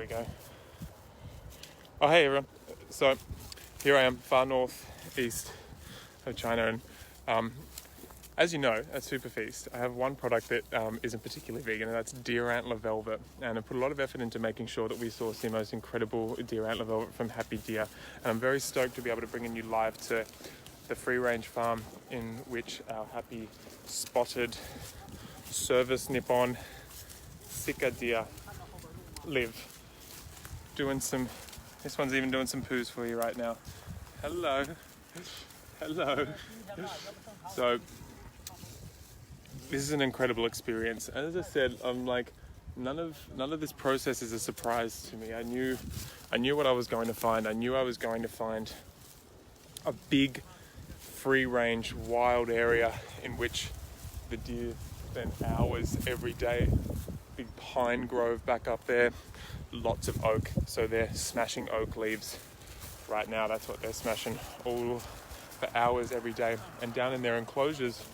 we go. Oh, hey everyone. So here I am, far north east of China, and as you know, at Superfeast, I have one product that isn't particularly vegan, and that's deer antler velvet. And I put a lot of effort into making sure that we source the most incredible deer antler velvet from Happy Deer. And I'm very stoked to be able to bring you live to the free-range farm in which our happy spotted service Nippon Sika deer live. This one's even doing some poos for you right now. Hello. Hello. So this is an incredible experience. And as I said, I'm like, none of this process is a surprise to me. I knew what I was going to find. I knew I was going to find a big free-range wild area in which the deer spend hours every day. Big pine grove back up there, lots of oak, so they're smashing oak leaves right now. That's what they're smashing all for hours every day. And down in their enclosures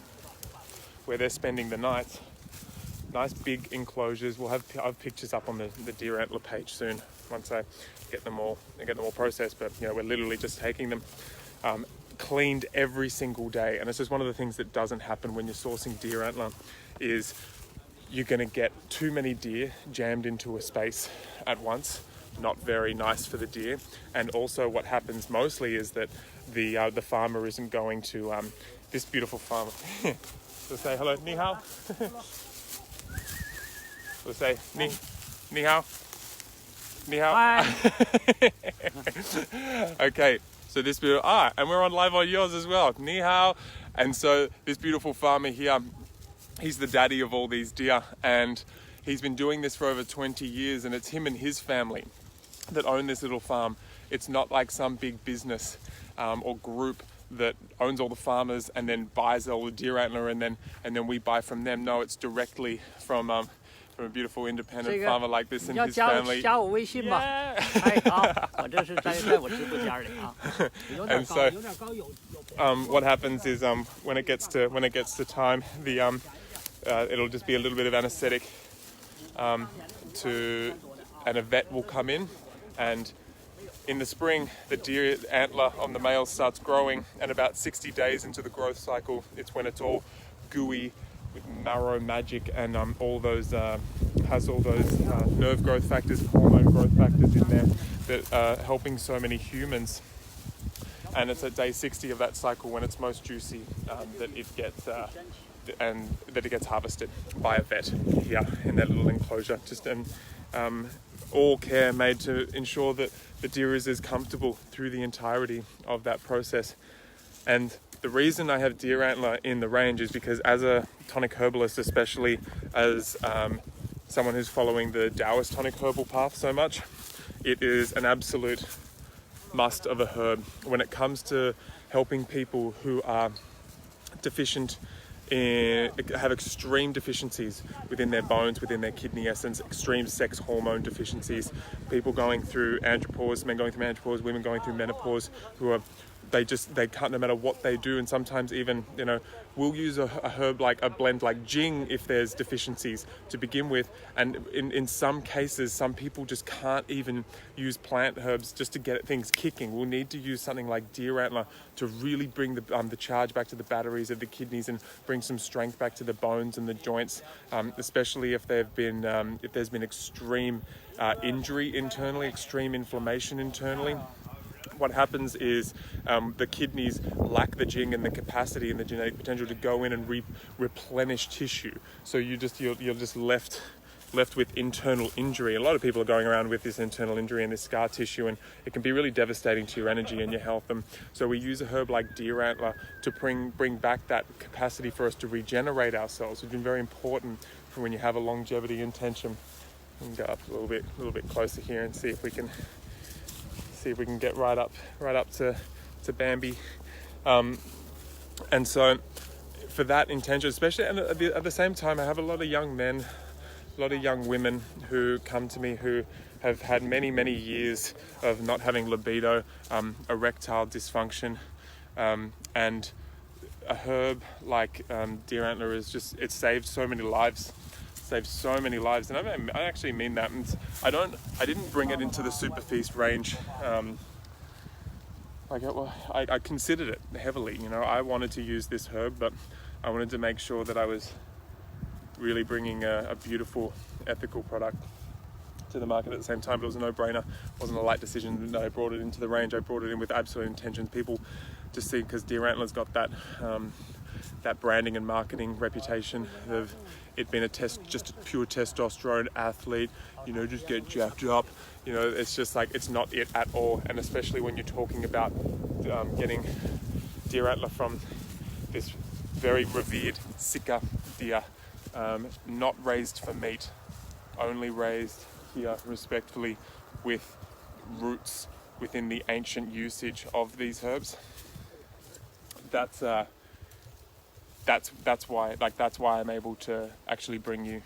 where they're spending the night, nice big enclosures. I'll have pictures up on the deer antler page soon once I get them all processed. But we're literally just taking them cleaned every single day. And it's just one of the things that doesn't happen when you're sourcing deer antler is you're going to get too many deer jammed into a space at once. Not very nice for the deer. And also what happens mostly is that the farmer isn't going to this beautiful farmer. We'll say hello, ni hao. We'll say ni hao. Ni hao. Hi. Okay, so this beautiful and we're on live on yours as well. Ni hao. And so this beautiful farmer here, he's the daddy of all these deer, and he's been doing this for over 20 years, and it's him and his family that own this little farm. It's not like some big business or group that owns all the farmers and then buys all the deer antler and then we buy from them. No, it's directly from a beautiful independent farmer like this and his family. 加我微信吧。 Yeah. 哎，好，我这是在我直播间里啊。有点 And 高， so 有点高，有。 what happens is when it gets to time, it'll just be a little bit of anesthetic and a vet will come in, and in the spring the deer antler on the male starts growing, and about 60 days into the growth cycle, it's when it's all gooey with marrow magic and has all those nerve growth factors, hormone growth factors in there that are helping so many humans. And it's at day 60 of that cycle when it's most juicy that it gets harvested by a vet here in that little enclosure. All care made to ensure that the deer is as comfortable through the entirety of that process. And the reason I have deer antler in the range is because as a tonic herbalist, especially as someone who's following the Taoist tonic herbal path so much, it is an absolute must of a herb when it comes to helping people who are have extreme deficiencies within their bones, within their kidney essence, extreme sex hormone deficiencies, people going through andropause, men going through andropause, women going through menopause, they can't, no matter what they do. And sometimes even, we'll use a herb like a blend like Jing if there's deficiencies to begin with. And in some cases, some people just can't even use plant herbs just to get things kicking. We'll need to use something like deer antler to really bring the charge back to the batteries of the kidneys and bring some strength back to the bones and the joints, especially if there's been extreme injury internally, extreme inflammation internally. What happens is the kidneys lack the Jing and the capacity and the genetic potential to go in and replenish tissue. So you're just left with internal injury. A lot of people are going around with this internal injury and this scar tissue, and it can be really devastating to your energy and your health. And so we use a herb like deer antler to bring back that capacity for us to regenerate ourselves, which is very important for when you have a longevity intention. And go up a little bit closer here and see if we can get right up to Bambi. And so for that intention, especially, and at the same time, I have a lot of young men, a lot of young women who come to me who have had many, many years of not having libido, erectile dysfunction, and a herb like deer antler it's saved so many lives saves so many lives, and I actually mean that. And I didn't bring it into the Super Feast range. I considered it heavily. You know, I wanted to use this herb, but I wanted to make sure that I was really bringing a beautiful, ethical product to the market at the same time. But it was a no-brainer. It wasn't a light decision that I brought it into the range. I brought it in with absolute intentions. People just see, because Deer Antler's got that that branding and marketing reputation of it being just a pure testosterone athlete, you know, just get jacked up. You know, it's just like, it's not it at all. And especially when you're talking about getting deer antler from this very revered Sika deer, not raised for meat, only raised here respectfully with roots within the ancient usage of these herbs. That's why I'm able to actually bring you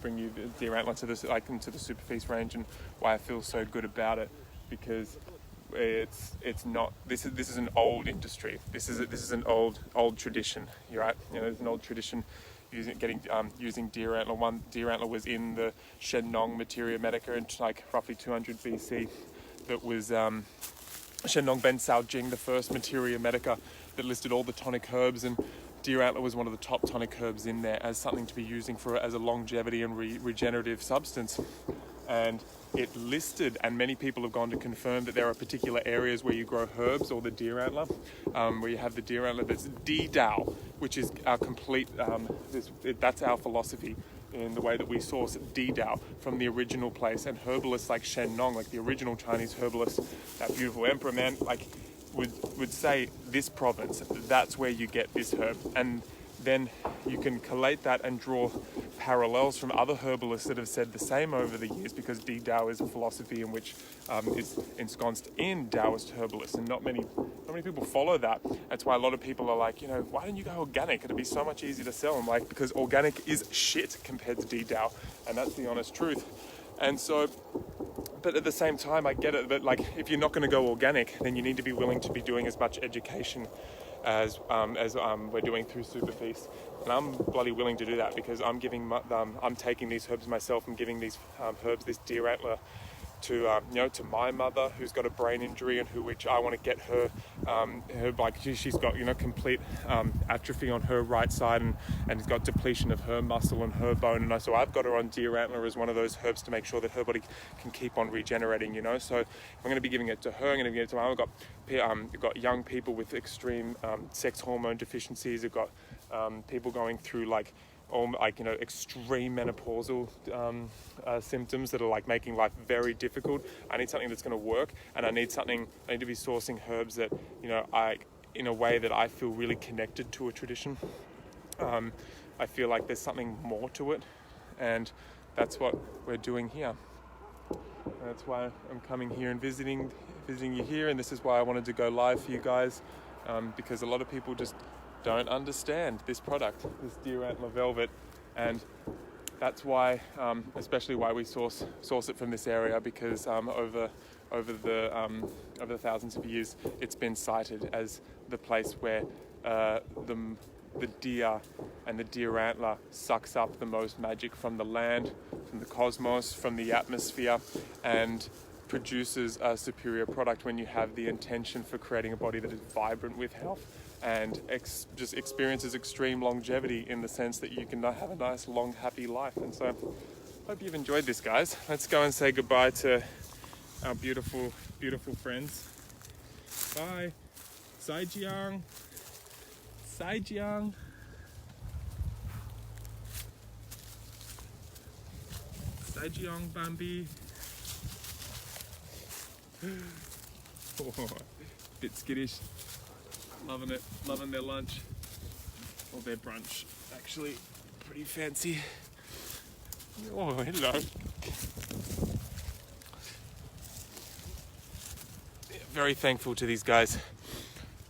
the deer antler to this, like, into the Super Feast range, and why I feel so good about it, because it's not, this is an old industry. This is an old tradition. You're right. You know, there's an old tradition using deer antler. One deer antler was in the Shennong Materia Medica in like roughly 200 BC. That was Shennong Ben Sao Jing, the first Materia Medica that listed all the tonic herbs, and deer antler was one of the top tonic herbs in there as something to be using as a longevity and regenerative substance. And it listed, and many people have gone to confirm, that there are particular areas where you grow herbs or the deer antler, where you have the deer antler that's D-Dao, which is our complete, that's our philosophy in the way that we source D-Dao from the original place. And herbalists like Shen Nong, like the original Chinese herbalist, that beautiful emperor man, like would say, this province, that's where you get this herb. And then you can collate that and draw parallels from other herbalists that have said the same over the years, because D-Dao is a philosophy in which is ensconced in Taoist herbalists, and not many people follow that. That's why a lot of people are like, you know, why don't you go organic? It'd be so much easier to sell. I'm like, because organic is shit compared to D-Dao, and that's the honest truth. And so, but at the same time, I get it, but like, if you're not going to go organic, then you need to be willing to be doing as much education as we're doing through Super Feast. And I'm bloody willing to do that, because I'm taking these herbs myself. I'm giving these herbs, this deer antler, to to my mother, who's got a brain injury, and which I want to get her she's got complete atrophy on her right side, and has got depletion of her muscle and her bone, and so I've got her on deer antler as one of those herbs to make sure that her body can keep on regenerating. So I'm going to be giving it to her. I'm going to give it to my mom. I've got young people with extreme sex hormone deficiencies. I've got people going through extreme menopausal symptoms that are like making life very difficult. I need something that's going to work, and I need to be sourcing herbs that in a way that I feel really connected to a tradition. I feel like there's something more to it, and that's what we're doing here. That's why I'm coming here and visiting you here, and this is why I wanted to go live for you guys, because a lot of people just don't understand this product, this deer antler velvet, and that's why, especially why we source it from this area, because over the thousands of years, it's been cited as the place where the deer and the deer antler sucks up the most magic from the land, from the cosmos, from the atmosphere, and produces a superior product when you have the intention for creating a body that is vibrant with health, and just experiences extreme longevity, in the sense that you can have a nice, long, happy life. And so, hope you've enjoyed this, guys. Let's go and say goodbye to our beautiful, beautiful friends. Bye. Zaijiang. Zaijiang. Zaijiang, Bambi. Oh, bit skittish. Loving it, loving their lunch, or their brunch, actually, pretty fancy. Oh, hello. Yeah, very thankful to these guys.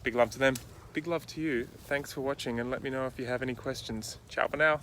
Big love to them, big love to you. Thanks for watching, and let me know if you have any questions. Ciao for now.